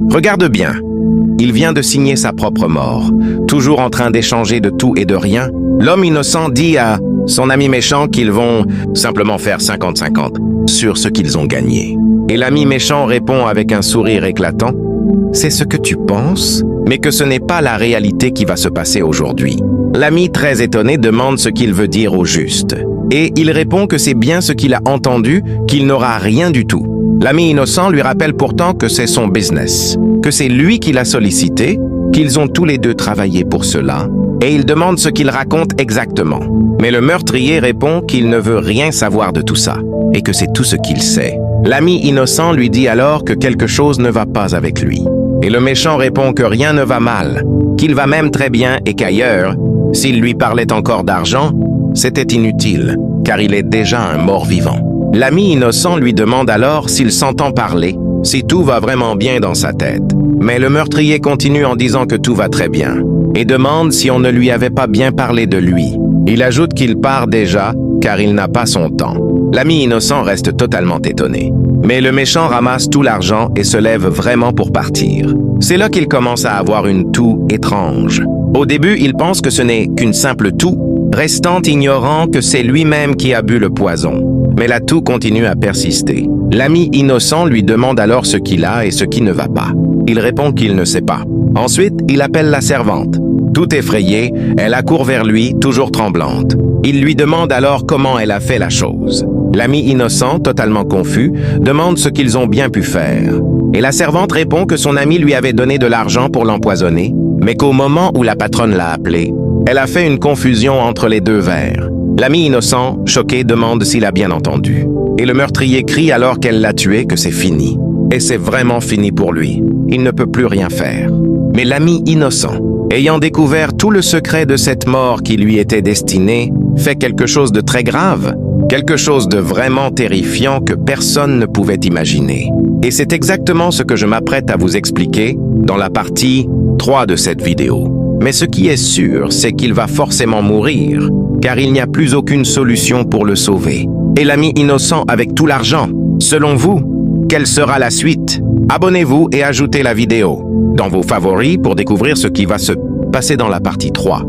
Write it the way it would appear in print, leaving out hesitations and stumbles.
Regarde bien. Il vient de signer sa propre mort. Toujours en train d'échanger de tout et de rien, l'homme innocent dit à son ami méchant qu'ils vont simplement faire 50-50 sur ce qu'ils ont gagné. Et l'ami méchant répond avec un sourire éclatant « C'est ce que tu penses, mais que ce n'est pas la réalité qui va se passer aujourd'hui. » L'ami très étonné demande ce qu'il veut dire au juste. Et il répond que c'est bien ce qu'il a entendu, qu'il n'aura rien du tout. L'ami innocent lui rappelle pourtant que c'est son business, que c'est lui qui l'a sollicité, qu'ils ont tous les deux travaillé pour cela, et il demande ce qu'il raconte exactement. Mais le meurtrier répond qu'il ne veut rien savoir de tout ça, et que c'est tout ce qu'il sait. L'ami innocent lui dit alors que quelque chose ne va pas avec lui. Et le méchant répond que rien ne va mal, qu'il va même très bien et qu'ailleurs, s'il lui parlait encore d'argent, c'était inutile, car il est déjà un mort-vivant. L'ami innocent lui demande alors s'il s'entend parler, si tout va vraiment bien dans sa tête. Mais le meurtrier continue en disant que tout va très bien, et demande si on ne lui avait pas bien parlé de lui. Il ajoute qu'il part déjà, car il n'a pas son temps. L'ami innocent reste totalement étonné. Mais le méchant ramasse tout l'argent et se lève vraiment pour partir. C'est là qu'il commence à avoir une toux étrange. Au début, il pense que ce n'est qu'une simple toux, restant ignorant que c'est lui-même qui a bu le poison. Mais la toux continue à persister. L'ami innocent lui demande alors ce qu'il a et ce qui ne va pas. Il répond qu'il ne sait pas. Ensuite, il appelle la servante. Tout effrayée, elle accourt vers lui, toujours tremblante. Il lui demande alors comment elle a fait la chose. L'ami innocent, totalement confus, demande ce qu'ils ont bien pu faire. Et la servante répond que son ami lui avait donné de l'argent pour l'empoisonner, mais qu'au moment où la patronne l'a appelé, elle a fait une confusion entre les deux verres. L'ami innocent, choqué, demande s'il a bien entendu. Et le meurtrier crie alors qu'elle l'a tué, que c'est fini. Et c'est vraiment fini pour lui. Il ne peut plus rien faire. Mais l'ami innocent, ayant découvert tout le secret de cette mort qui lui était destinée, fait quelque chose de très grave, quelque chose de vraiment terrifiant que personne ne pouvait imaginer. Et c'est exactement ce que je m'apprête à vous expliquer dans la partie 3 de cette vidéo. Mais ce qui est sûr, c'est qu'il va forcément mourir, car il n'y a plus aucune solution pour le sauver. Et l'ami innocent avec tout l'argent, selon vous, quelle sera la suite? Abonnez-vous et ajoutez la vidéo dans vos favoris pour découvrir ce qui va se passer dans la partie 3.